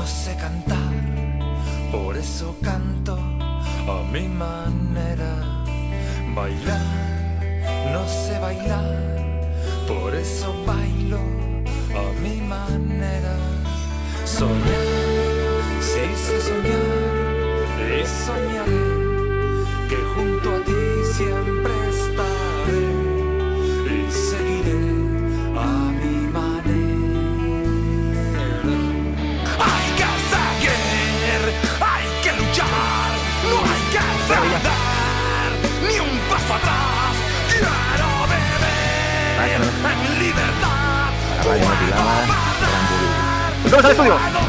No sé cantar, por eso canto a mi manera. Bailar, no sé bailar, por eso bailo a mi manera. Soñar, sí sé soñar, y soñaré que junto a ti siempre estaré y seguiré a mi manera. Hay que seguir, hay que luchar, no hay que ceder ni un paso atrás. Quiero vivir en libertad. Radio Notilama, Gran Bulli. ¡Volvemos al estudio!